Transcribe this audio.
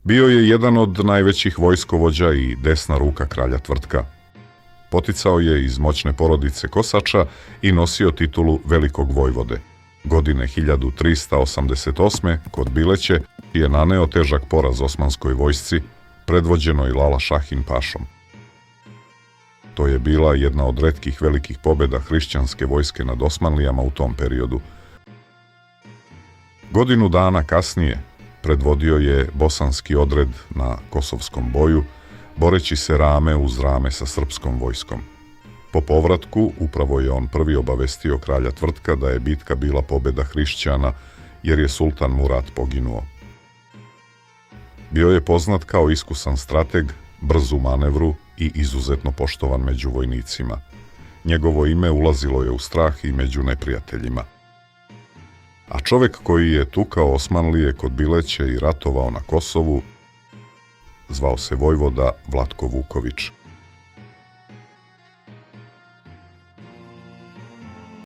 Bio je jedan od najvećih vojskovođa i desna ruka kralja Tvrtka. Poticao je iz moćne porodice Kosača i nosio titulu velikog vojvode. Godine 1388. kod Bileće je naneo težak poraz osmanskoj vojsci, predvođenoj Lala Šahin pašom. To je bila jedna od retkih velikih pobjeda hrišćanske vojske nad Osmanlijama u tom periodu. Godinu dana kasnije predvodio je bosanski odred na Kosovskom boju, boreći se rame uz rame sa srpskom vojskom. Po povratku upravo je on prvi obavestio kralja Tvrtka da je bitka bila pobjeda hrišćana, jer je sultan Murat poginuo. Bio je poznat kao iskusan strateg, brz u manevru i izuzetno poštovan među vojnicima. Njegovo ime ulazilo je u strah i među neprijateljima. A čovjek koji je tukao Osmanlije kod Bileće i ratovao na Kosovu zvao se vojvoda Vlatko Vuković.